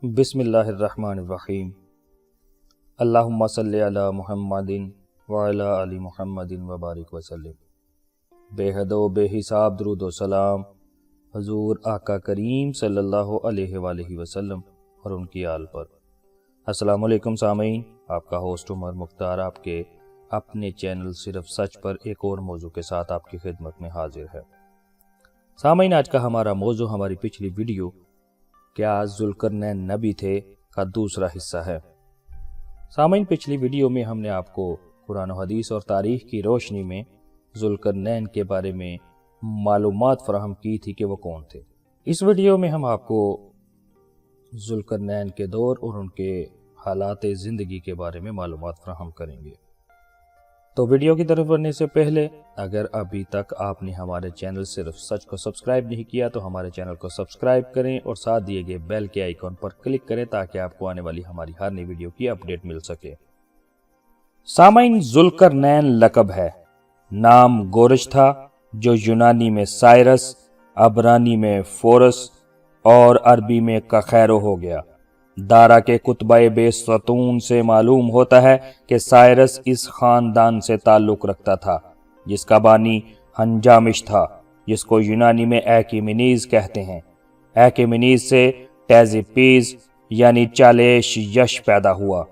بسم اللہ الرحمن الرحیم۔ اللہم صلی علی محمد وعلی آل محمد وبارک وسلم۔ بے حد و بے حساب درود و سلام حضور آقا کریم صلی اللہ علیہ وآلہ وسلم اور ان کی آل پر۔ السلام علیکم سامعین، آپ کا ہوسٹ عمر مختار آپ کے اپنے چینل صرف سچ پر ایک اور موضوع کے ساتھ آپ کی خدمت میں حاضر ہے۔ سامعین، آج کا ہمارا موضوع ہماری پچھلی ویڈیو کیا ذوالقرنین نبی تھے کا دوسرا حصہ ہے۔ سامعین، پچھلی ویڈیو میں ہم نے آپ کو قرآن و حدیث اور تاریخ کی روشنی میں ذوالقرنین کے بارے میں معلومات فراہم کی تھی کہ وہ کون تھے۔ اس ویڈیو میں ہم آپ کو ذوالقرنین کے دور اور ان کے حالات زندگی کے بارے میں معلومات فراہم کریں گے۔ تو ویڈیو کی طرف بڑھنے سے پہلے اگر ابھی تک آپ نے ہمارے چینل صرف سچ کو سبسکرائب نہیں کیا تو ہمارے چینل کو سبسکرائب کریں اور ساتھ دیے گئے بیل کے آئیکن پر کلک کریں تاکہ آپ کو آنے والی ہماری ہر نئی ویڈیو کی اپڈیٹ مل سکے۔ سامعین، ذوالقرنین لقب ہے۔ نام گورج تھا جو یونانی میں سائرس، عبرانی میں فورس اور عربی میں کخیرو ہو گیا۔ دارا کے کتبہ بے ستون سے معلوم ہوتا ہے کہ سائرس اس خاندان سے تعلق رکھتا تھا جس کا بانی ہنجامش تھا، جس کو یونانی میں ایکیمینیز کہتے ہیں۔ ایکیمینیز سے ٹیزیپیز یعنی چالیش یش پیدا ہوا۔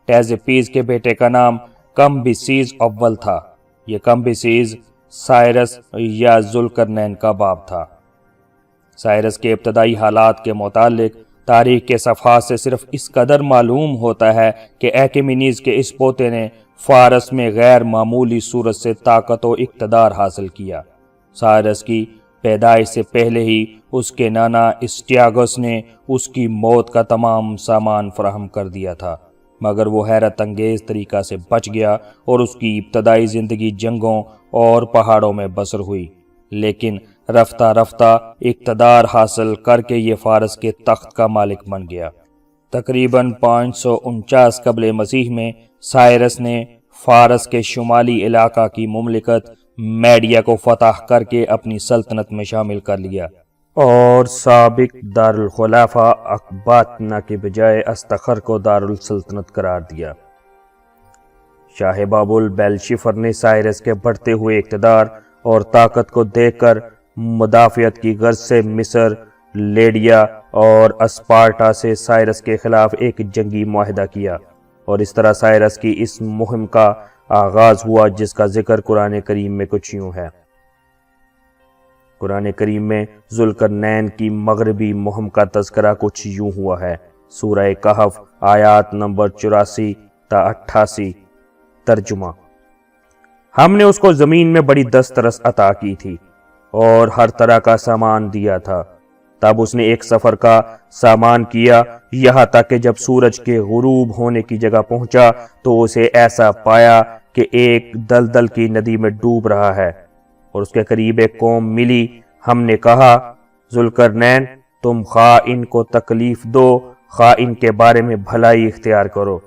ٹیزیپیز کے بیٹے کا نام کمبیسیز اول تھا۔ یہ کمبیسیز سائرس یا ذوالقرنین کا باپ تھا۔ سائرس کے ابتدائی حالات کے متعلق تاریخ کے صفحات سے صرف اس قدر معلوم ہوتا ہے کہ ایکیمینیز کے اس پوتے نے فارس میں غیر معمولی صورت سے طاقت و اقتدار حاصل کیا۔ سائرس کی پیدائش سے پہلے ہی اس کے نانا اسٹیاگس نے اس کی موت کا تمام سامان فراہم کر دیا تھا، مگر وہ حیرت انگیز طریقہ سے بچ گیا اور اس کی ابتدائی زندگی جنگوں اور پہاڑوں میں بسر ہوئی، لیکن رفتہ رفتہ اقتدار حاصل کر کے یہ فارس کے تخت کا مالک بن گیا۔ تقریباً 549 قبل مسیح میں سائرس نے فارس کے شمالی علاقہ کی مملکت میڈیا کو فتح کر کے اپنی سلطنت میں شامل کر لیا اور سابق دارالخلافہ اکباتنا کے بجائے استخر کو دارالسلطنت قرار دیا۔ شاہ بابل بیلشفر نے سائرس کے بڑھتے ہوئے اقتدار اور طاقت کو دیکھ کر مدافعت کی غرض سے مصر، لیڈیا اور اسپارٹا سے سائرس کے خلاف ایک جنگی معاہدہ کیا، اور اس طرح سائرس کی اس مہم کا آغاز ہوا جس کا ذکر قرآن کریم میں کچھ یوں ہے۔ قرآن کریم میں ذوالقرنین کی مغربی مہم کا تذکرہ کچھ یوں ہوا ہے۔ سورہ کہف آیات نمبر 84 تا 88۔ ترجمہ: ہم نے اس کو زمین میں بڑی دسترس عطا کی تھی اور ہر طرح کا سامان دیا تھا۔ تب اس نے ایک سفر کا سامان کیا، یہاں تک کہ جب سورج کے غروب ہونے کی جگہ پہنچا تو اسے ایسا پایا کہ ایک دلدل کی ندی میں ڈوب رہا ہے، اور اس کے قریب ایک قوم ملی۔ ہم نے کہا، ذوالقرنین، تم خواہ ان کو تکلیف دو خواہ ان کے بارے میں بھلائی اختیار کرو،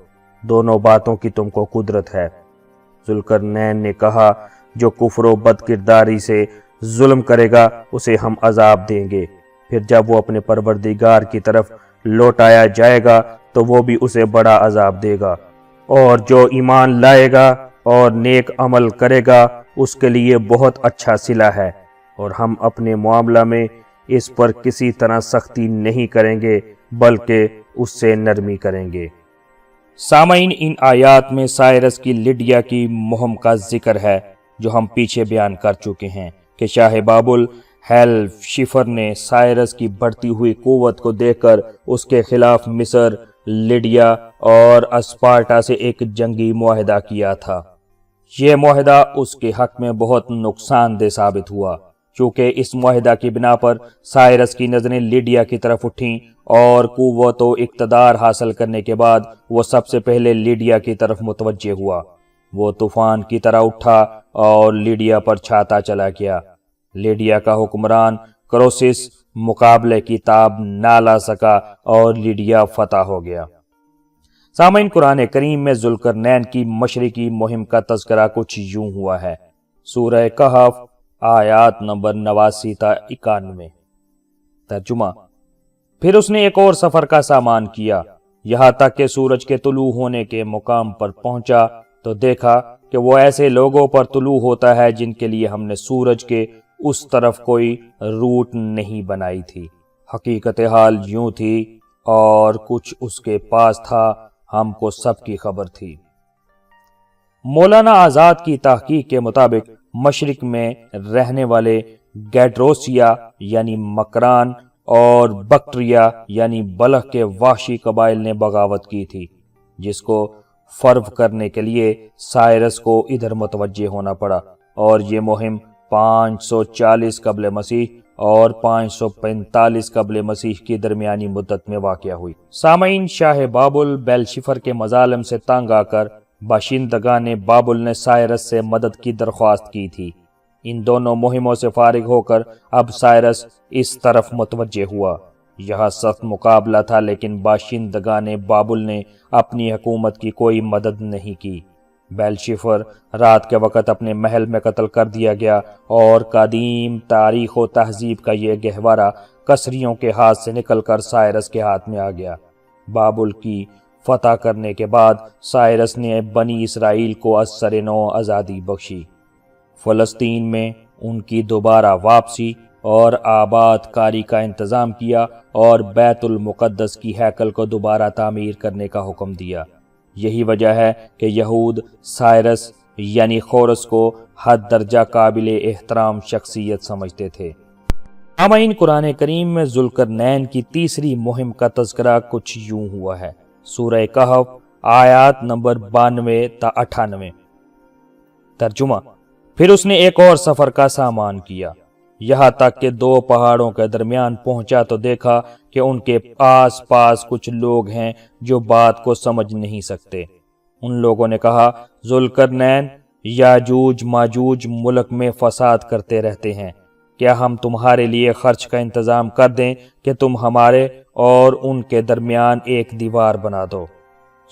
دونوں باتوں کی تم کو قدرت ہے۔ ذوالقرنین نے کہا، جو کفر و بد کرداری سے ظلم کرے گا اسے ہم عذاب دیں گے، پھر جب وہ اپنے پروردگار کی طرف لوٹایا جائے گا تو وہ بھی اسے بڑا عذاب دے گا، اور جو ایمان لائے گا اور نیک عمل کرے گا اس کے لیے بہت اچھا صلہ ہے، اور ہم اپنے معاملہ میں اس پر کسی طرح سختی نہیں کریں گے بلکہ اس سے نرمی کریں گے۔ سامعین، ان آیات میں سائرس کی لیڈیا کی مہم کا ذکر ہے جو ہم پیچھے بیان کر چکے ہیں کہ شاہ بابل بیلشفر نے سائرس کی بڑھتی ہوئی قوت کو دیکھ کر اس کے خلاف مصر، لیڈیا اور اسپارٹا سے ایک جنگی معاہدہ کیا تھا۔ یہ معاہدہ اس کے حق میں بہت نقصان دہ ثابت ہوا، چونکہ اس معاہدہ کی بنا پر سائرس کی نظریں لیڈیا کی طرف اٹھیں اور قوت و اقتدار حاصل کرنے کے بعد وہ سب سے پہلے لیڈیا کی طرف متوجہ ہوا۔ وہ طوفان کی طرح اٹھا اور لیڈیا پر چھاتا چلا گیا۔ لیڈیا کا حکمران کروسس مقابلے کی تاب نہ لا سکا اور لیڈیا فتح ہو گیا۔ سامعین، قرآن کریم میں ذوالقرنین کی مشرقی مہم کا تذکرہ کچھ یوں ہوا ہے۔ سورہ کہف آیات نمبر 89 تا 91۔ ترجمہ: پھر اس نے ایک اور سفر کا سامان کیا، یہاں تک کہ سورج کے طلوع ہونے کے مقام پر پہنچا تو دیکھا کہ وہ ایسے لوگوں پر طلوع ہوتا ہے جن کے لیے ہم نے سورج کے اس طرف کوئی روٹ نہیں بنائی تھی۔ حقیقت حال یوں تھی اور کچھ اس کے پاس تھا، ہم کو سب کی خبر تھی۔ مولانا آزاد کی تحقیق کے مطابق مشرق میں رہنے والے گیڈروسیا یعنی مکران اور بکٹریا یعنی بلخ کے وحشی قبائل نے بغاوت کی تھی، جس کو فرو کرنے کے لیے سائرس کو ادھر متوجہ ہونا پڑا، اور یہ مہم 540 قبل مسیح اور 545 قبل مسیح کی درمیانی مدت میں واقع ہوئی۔ سامعین، شاہ بابل بیلشفر کے مظالم سے تنگ آ کر باشندگان بابل نے سائرس سے مدد کی درخواست کی تھی۔ ان دونوں مہموں سے فارغ ہو کر اب سائرس اس طرف متوجہ ہوا۔ یہاں سخت مقابلہ تھا، لیکن باشندگان بابل نے اپنی حکومت کی کوئی مدد نہیں کی۔ بیلشفر رات کے وقت اپنے محل میں قتل کر دیا گیا، اور قدیم تاریخ و تہذیب کا یہ گہوارہ کسریوں کے ہاتھ سے نکل کر سائرس کے ہاتھ میں آ گیا۔ بابل کی فتح کرنے کے بعد سائرس نے بنی اسرائیل کو از سر نو آزادی بخشی۔ فلسطین میں ان کی دوبارہ واپسی اور آباد کاری کا انتظام کیا، اور بیت المقدس کی ہیکل کو دوبارہ تعمیر کرنے کا حکم دیا۔ یہی وجہ ہے کہ یہود سائرس یعنی خورس کو حد درجہ قابل احترام شخصیت سمجھتے تھے۔ سامعین، قرآن کریم میں ذوالقرنین کی تیسری مہم کا تذکرہ کچھ یوں ہوا ہے۔ سورہ کہف آیات نمبر 92 تا 98۔ ترجمہ: پھر اس نے ایک اور سفر کا سامان کیا، یہاں تک کہ 2 پہاڑوں کے درمیان پہنچا تو دیکھا کہ ان کے آس پاس کچھ لوگ ہیں جو بات کو سمجھ نہیں سکتے۔ ان لوگوں نے کہا، ذوالقرنین، یاجوج ماجوج ملک میں فساد کرتے رہتے ہیں، کیا ہم تمہارے لیے خرچ کا انتظام کر دیں کہ تم ہمارے اور ان کے درمیان ایک دیوار بنا دو؟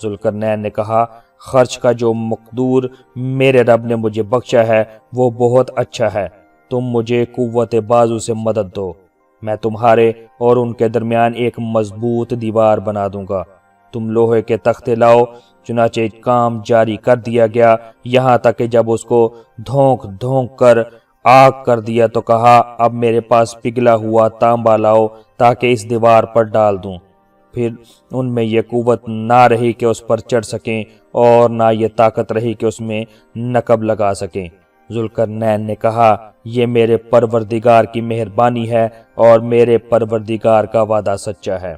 ذوالقرنین نے کہا، خرچ کا جو مقدور میرے رب نے مجھے بخشا ہے وہ بہت اچھا ہے، تم مجھے قوت بازو سے مدد دو، میں تمہارے اور ان کے درمیان ایک مضبوط دیوار بنا دوں گا۔ تم لوہے کے تختے لاؤ۔ چنانچہ کام جاری کر دیا گیا، یہاں تک کہ جب اس کو دھونک دھونک کر آگ کر دیا تو کہا، اب میرے پاس پگھلا ہوا تانبا لاؤ تاکہ اس دیوار پر ڈال دوں۔ پھر ان میں یہ قوت نہ رہی کہ اس پر چڑھ سکیں، اور نہ یہ طاقت رہی کہ اس میں نقب لگا سکیں۔ ذوالقرنین نے کہا، یہ میرے پروردگار کی مہربانی ہے اور میرے پروردگار کا وعدہ سچا ہے۔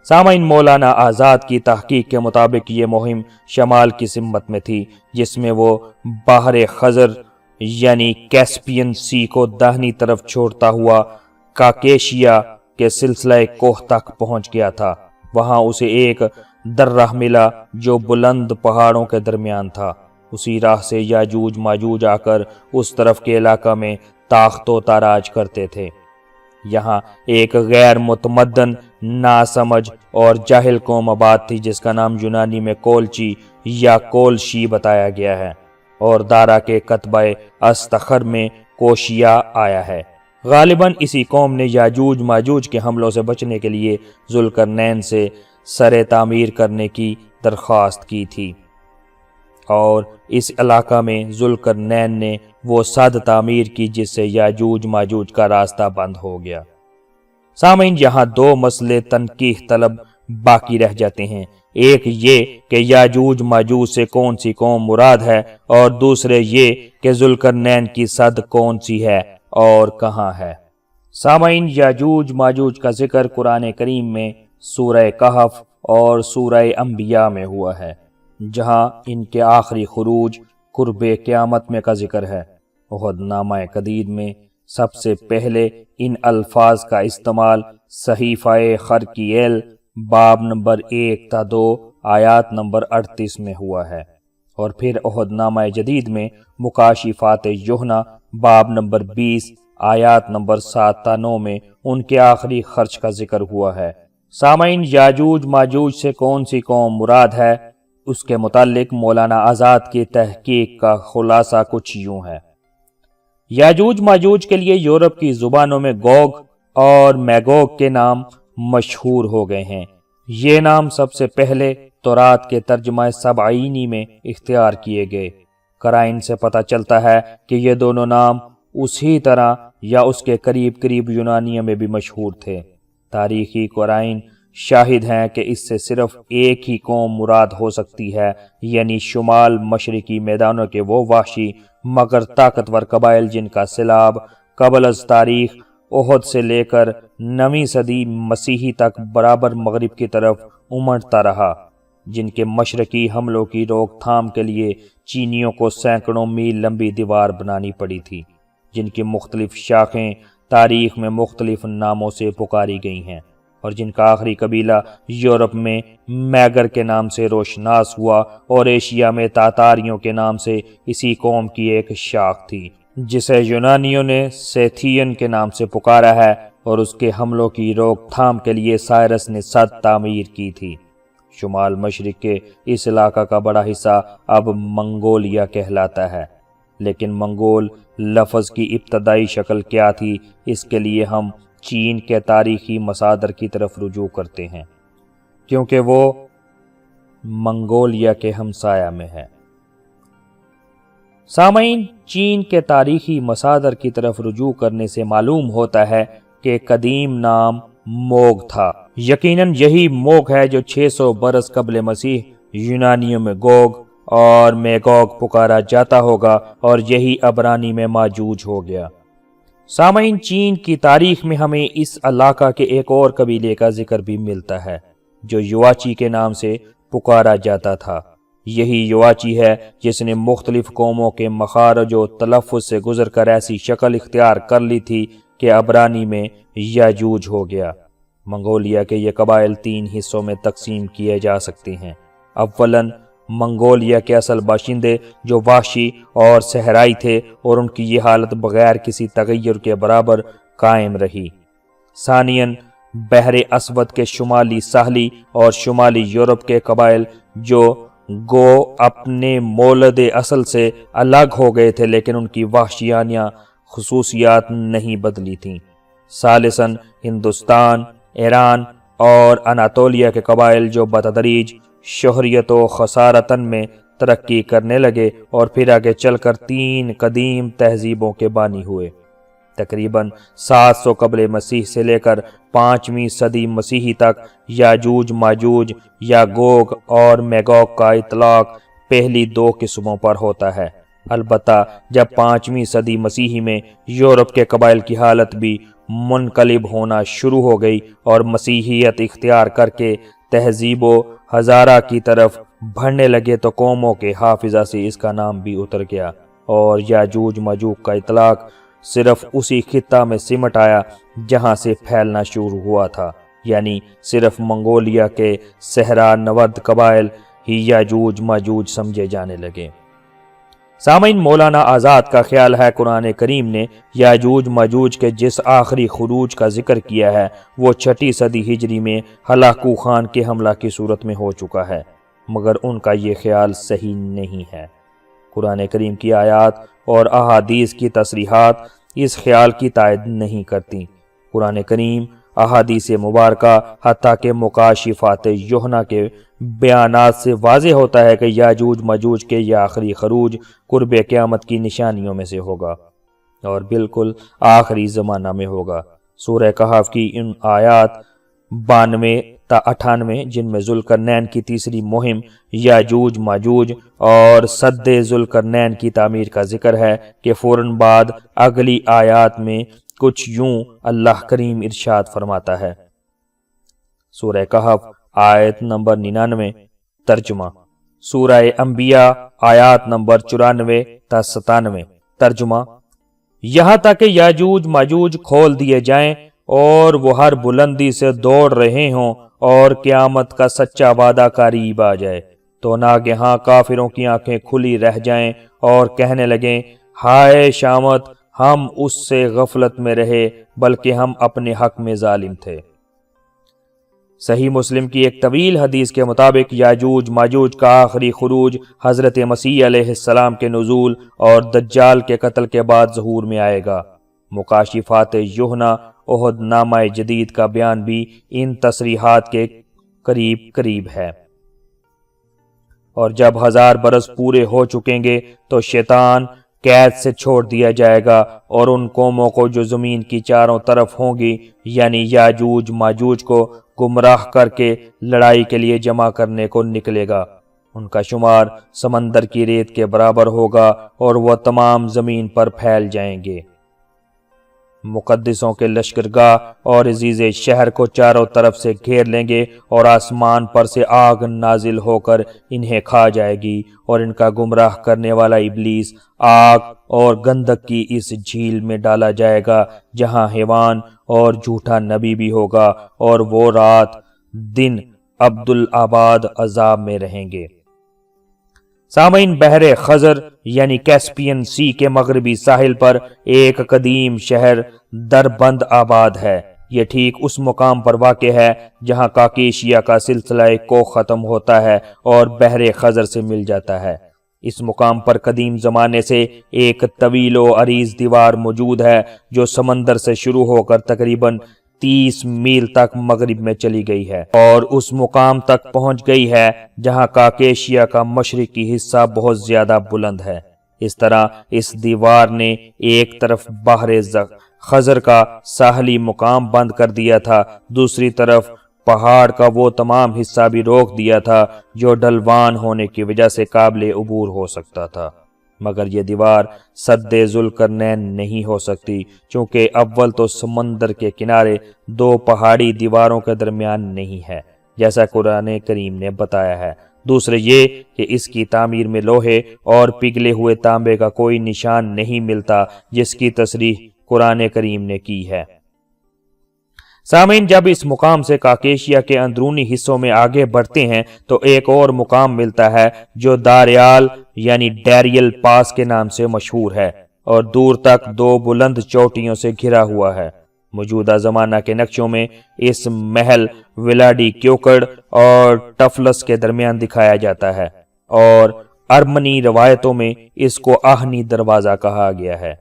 سامعین، مولانا آزاد کی تحقیق کے مطابق یہ مہم شمال کی سمت میں تھی، جس میں وہ بحر خزر یعنی کیسپین سی کو داہنی طرف چھوڑتا ہوا کاکیشیا کے سلسلہ کوہ تک پہنچ گیا تھا۔ وہاں اسے ایک درہ ملا جو بلند پہاڑوں کے درمیان تھا۔ اسی راہ سے یاجوج ماجوج آ کر اس طرف کے علاقہ میں تاخت و تاراج کرتے تھے۔ یہاں ایک غیر متمدن، ناسمجھ اور جاہل قوم آباد تھی جس کا نام یونانی میں کولچی یا کولشی بتایا گیا ہے، اور دارا کے کتبہ استخر میں کوشیا آیا ہے۔ غالباً اسی قوم نے یاجوج ماجوج کے حملوں سے بچنے کے لیے ذوالقرنین سے سر تعمیر کرنے کی درخواست کی تھی، اور اس علاقہ میں ذوالقرنین نے وہ سد تعمیر کی جس سے یاجوج ماجوج کا راستہ بند ہو گیا۔ سامعین، یہاں 2 مسئلے تنقیح طلب باقی رہ جاتے ہیں، ایک یہ کہ یاجوج ماجوج سے کون سی قوم مراد ہے، اور دوسرے یہ کہ ذوالقرنین کی سد کون سی ہے اور کہاں ہے۔ سامعین، یاجوج ماجوج کا ذکر قرآن کریم میں سورہ کہف اور سورہ انبیاء میں ہوا ہے، جہاں ان کے آخری خروج قرب قیامت میں کا ذکر ہے۔ عہد نامہ جدید میں سب سے پہلے ان الفاظ کا استعمال صحیفہ خرقیل باب نمبر 1 تا 2 آیات نمبر 38 میں ہوا ہے، اور پھر عہد نامہ جدید میں مکاشفات یوحنا باب نمبر 20 آیات نمبر 7 تا 9 میں ان کے آخری خرچ کا ذکر ہوا ہے۔ سامعین، یاجوج ماجوج سے کون سی قوم مراد ہے، اس کے متعلق مولانا آزاد کی تحقیق کا خلاصہ کچھ یوں ہے۔ یاجوج ماجوج کے لیے یورپ کی زبانوں میں گوگ اور میگوگ کے نام مشہور ہو گئے ہیں۔ یہ نام سب سے پہلے تورات کے ترجمہ سبعینی میں اختیار کیے گئے۔ قرائن سے پتہ چلتا ہے کہ یہ دونوں نام اسی طرح یا اس کے قریب قریب یونانیوں میں بھی مشہور تھے۔ تاریخی قرائن شاہد ہیں کہ اس سے صرف ایک ہی قوم مراد ہو سکتی ہے، یعنی شمال مشرقی میدانوں کے وہ وحشی مگر طاقتور قبائل جن کا سیلاب قبل از تاریخ احد سے لے کر 9ویں صدی مسیحی تک برابر مغرب کی طرف امڑتا رہا، جن کے مشرقی حملوں کی روک تھام کے لیے چینیوں کو سینکڑوں میل لمبی دیوار بنانی پڑی تھی، جن کی مختلف شاخیں تاریخ میں مختلف ناموں سے پکاری گئی ہیں، اور جن کا آخری قبیلہ یورپ میں میگر کے نام سے روشناس ہوا اور ایشیا میں تاتاریوں کے نام سے اسی قوم کی ایک شاخ تھی، جسے یونانیوں نے سیتھین کے نام سے پکارا ہے، اور اس کے حملوں کی روک تھام کے لیے سائرس نے سد تعمیر کی تھی۔ شمال مشرق کے اس علاقہ کا بڑا حصہ اب منگولیا کہلاتا ہے، لیکن منگول لفظ کی ابتدائی شکل کیا تھی، اس کے لیے ہم چین کے تاریخی مصادر کی طرف رجوع کرتے ہیں، کیونکہ وہ منگولیا کے ہمسایہ میں ہے۔ سامعین، چین کے تاریخی مصادر کی طرف رجوع کرنے سے معلوم ہوتا ہے کہ قدیم نام موگ تھا۔ یقیناً یہی موگ ہے جو 600 برس قبل مسیح یونانیوں میں گوگ اور میگوگ پکارا جاتا ہوگا، اور یہی عبرانی میں ماجوج ہو گیا۔ سامعین، چین کی تاریخ میں ہمیں اس علاقہ کے ایک اور قبیلے کا ذکر بھی ملتا ہے جو یواچی کے نام سے پکارا جاتا تھا۔ یہی یواچی ہے جس نے مختلف قوموں کے مخارج و تلفظ سے گزر کر ایسی شکل اختیار کر لی تھی کہ عبرانی میں یاجوج ہو گیا۔ منگولیا کے یہ قبائل 3 حصوں میں تقسیم کیے جا سکتے ہیں۔ اولاً منگولیا کے اصل باشندے جو وحشی اور صحرائی تھے، اور ان کی یہ حالت بغیر کسی تغیر کے برابر قائم رہی۔ ثانیاً بحر اسود کے شمالی ساحلی اور شمالی یورپ کے قبائل جو گو اپنے مولد اصل سے الگ ہو گئے تھے، لیکن ان کی وحشیانہ خصوصیات نہیں بدلی تھیں۔ ثالثاً ہندوستان، ایران اور اناطولیہ کے قبائل جو بتدریج شہریت و خسارتن میں ترقی کرنے لگے اور پھر آگے چل کر 3 قدیم تہذیبوں کے بانی ہوئے۔ تقریباً 700 قبل مسیح سے لے کر 5ویں صدی مسیحی تک یاجوج ماجوج یا گوگ اور میگوگ کا اطلاق پہلی 2 قسموں پر ہوتا ہے۔ البتہ جب 5ویں صدی مسیحی میں یورپ کے قبائل کی حالت بھی منقلب ہونا شروع ہو گئی اور مسیحیت اختیار کر کے تہذیب و ہزارہ کی طرف بڑھنے لگے، تو قوموں کے حافظہ سے اس کا نام بھی اتر گیا، اور یاجوج ماجوج کا اطلاق صرف اسی خطہ میں سمٹ آیا جہاں سے پھیلنا شروع ہوا تھا، یعنی صرف منگولیا کے صحرا نورد قبائل ہی یاجوج ماجوج سمجھے جانے لگے۔ سامعین، مولانا آزاد کا خیال ہے قرآن کریم نے یاجوج ماجوج کے جس آخری خروج کا ذکر کیا ہے وہ 6 صدی ہجری میں ہلاکو خان کے حملہ کی صورت میں ہو چکا ہے، مگر ان کا یہ خیال صحیح نہیں ہے۔ قرآن کریم کی آیات اور احادیث کی تصریحات اس خیال کی تائید نہیں کرتی۔ قرآن کریم، احادیث مبارکہ، حتیٰ کہ مکاشفات یوحنا کے بیانات سے واضح ہوتا ہے کہ یاجوج ماجوج کے یہ آخری خروج قرب قیامت کی نشانیوں میں سے ہوگا اور بالکل آخری زمانہ میں ہوگا۔ سورہ کہف کی ان آیات 92 تا 98 جن میں ذوالقرنین کی تیسری مہم یاجوج ماجوج اور سد ذوالقرنین کی تعمیر کا ذکر ہے کہ فوراً بعد اگلی آیات میں کچھ یوں اللہ کریم ارشاد فرماتا ہے۔ سورہ کہف آیت نمبر 99 ترجمہ، سورہ انبیاء آیات نمبر 94 تا 97 ترجمہ، یہاں تک کہ یاجوج ماجوج کھول دیے جائیں اور وہ ہر بلندی سے دوڑ رہے ہوں اور قیامت کا سچا وعدہ قریب آ جائے، تو ناگہاں کافروں کی آنکھیں کھلی رہ جائیں اور کہنے لگیں، ہائے شامت، ہم اس سے غفلت میں رہے بلکہ ہم اپنے حق میں ظالم تھے۔ صحیح مسلم کی ایک طویل حدیث کے مطابق یاجوج ماجوج کا آخری خروج حضرت مسیح علیہ السلام کے نزول اور دجال کے قتل کے بعد ظہور میں آئے گا۔ مکاشفات یوحنا عہد نامہ جدید کا بیان بھی ان تصریحات کے قریب ہے۔ اور جب 1000 برس پورے ہو چکیں گے تو شیطان قید سے چھوڑ دیا جائے گا اور ان قوموں کو جو زمین کی چاروں طرف ہوں گی یعنی یاجوج ماجوج کو گمراہ کر کے لڑائی کے لیے جمع کرنے کو نکلے گا۔ ان کا شمار سمندر کی ریت کے برابر ہوگا اور وہ تمام زمین پر پھیل جائیں گے۔ مقدسوں کے لشکرگاہ اور عزیز شہر کو چاروں طرف سے گھیر لیں گے اور آسمان پر سے آگ نازل ہو کر انہیں کھا جائے گی، اور ان کا گمراہ کرنے والا ابلیس آگ اور گندک کی اس جھیل میں ڈالا جائے گا جہاں حیوان اور جھوٹا نبی بھی ہوگا، اور وہ رات دن عبدالآباد عذاب میں رہیں گے۔ سامعین، بحر خزر یعنی کیسپین سی کے مغربی ساحل پر ایک قدیم شہر دربند آباد ہے۔ یہ ٹھیک اس مقام پر واقع ہے جہاں کاکیشیا کا سلسلہ کو ختم ہوتا ہے اور بحر خزر سے مل جاتا ہے۔ اس مقام پر قدیم زمانے سے ایک طویل و عریض دیوار موجود ہے جو سمندر سے شروع ہو کر تقریباً 30 میل تک مغرب میں چلی گئی ہے اور اس مقام تک پہنچ گئی ہے جہاں کاکیشیا کا مشرقی حصہ بہت زیادہ بلند ہے۔ اس طرح اس دیوار نے ایک طرف بحر خزر کا ساحلی مقام بند کر دیا تھا، دوسری طرف پہاڑ کا وہ تمام حصہ بھی روک دیا تھا جو ڈھلوان ہونے کی وجہ سے قابل عبور ہو سکتا تھا۔ مگر یہ دیوار سد ذوالقرنین نہیں ہو سکتی، چونکہ اول تو سمندر کے کنارے 2 پہاڑی دیواروں کے درمیان نہیں ہے جیسا قرآن کریم نے بتایا ہے، دوسرے یہ کہ اس کی تعمیر میں لوہے اور پگھلے ہوئے تانبے کا کوئی نشان نہیں ملتا جس کی تصریح قرآن کریم نے کی ہے۔ سامعین، جب اس مقام سے کاکیشیا کے اندرونی حصوں میں آگے بڑھتے ہیں تو ایک اور مقام ملتا ہے جو داریال یعنی ڈیریل پاس کے نام سے مشہور ہے اور دور تک 2 بلند چوٹیوں سے گھرا ہوا ہے۔ موجودہ زمانہ کے نقشوں میں اس محل ولاڈی کیوکڑ اور ٹفلس کے درمیان دکھایا جاتا ہے اور ارمنی روایتوں میں اس کو آہنی دروازہ کہا گیا ہے۔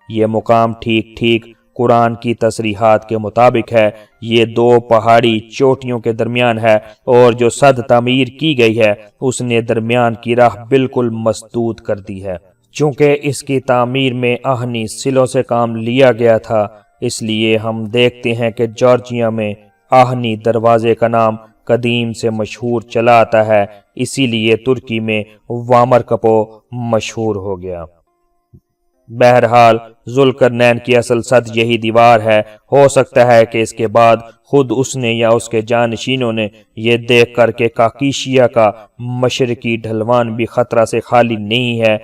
یہ مقام ٹھیک قرآن کی تصریحات کے مطابق ہے۔ یہ 2 پہاڑی چوٹیوں کے درمیان ہے اور جو سد تعمیر کی گئی ہے اس نے درمیان کی راہ بالکل مسدود کر دی ہے۔ چونکہ اس کی تعمیر میں آہنی سلوں سے کام لیا گیا تھا، اس لیے ہم دیکھتے ہیں کہ جارجیا میں آہنی دروازے کا نام قدیم سے مشہور چلا آتا ہے، اسی لیے ترکی میں وامر کپو مشہور ہو گیا۔ بہرحال ذوالقرنین کی اصل سد یہی دیوار ہے۔ ہو سکتا ہے کہ اس کے بعد خود اس نے یا اس کے جانشینوں نے یہ دیکھ کر کہ کاکیشیا کا مشرقی ڈھلوان بھی خطرہ سے خالی نہیں ہے،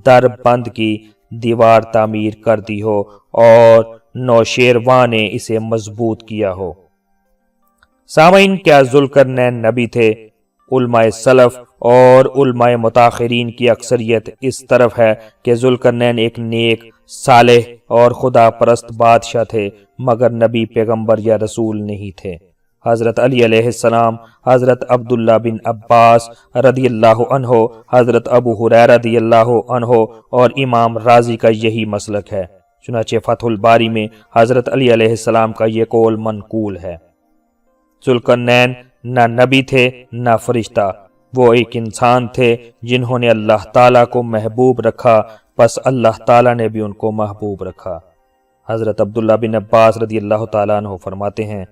دربند کی دیوار تعمیر کر دی ہو اور نوشیروان نے اسے مضبوط کیا ہو۔ سامعین، کیا ذوالقرنین نبی تھے؟ علماء سلف اور علماء متاخرین کی اکثریت اس طرف ہے کہ ذوالقرنین ایک نیک، صالح اور خدا پرست بادشاہ تھے، مگر نبی، پیغمبر یا رسول نہیں تھے۔ حضرت علی علیہ السلام، حضرت عبداللہ بن عباس رضی اللہ عنہ، حضرت ابو ہریرہ رضی اللہ عنہ اور امام رازی کا یہی مسلک ہے۔ چنانچہ فتح الباری میں حضرت علی علیہ السلام کا یہ قول منقول ہے۔ ذوالقرنین نہ نبی تھے نہ فرشتہ، وہ ایک انسان تھے جنہوں نے اللہ تعالیٰ کو محبوب رکھا، پس اللہ تعالیٰ نے بھی ان کو محبوب رکھا۔ حضرت عبداللہ بن عباس رضی اللہ تعالیٰ عنہ فرماتے ہیں،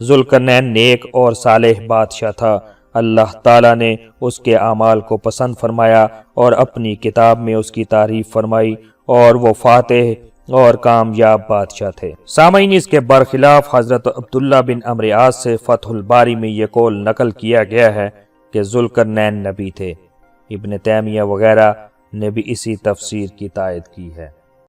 ذوالقرنین نیک اور صالح بادشاہ تھا، اللہ تعالیٰ نے اس کے اعمال کو پسند فرمایا اور اپنی کتاب میں اس کی تعریف فرمائی، اور وہ فاتح اور کامیاب بادشاہ تھے۔ سامعین، اس کے برخلاف حضرت عبداللہ بن عمرو عاص سے فتح الباری میں یہ قول نقل کیا گیا ہے کہ ذوالقرنین نبی تھے۔ ابن تیمیہ وغیرہ نے بھی اسی تفسیر کی تائید کی ہے۔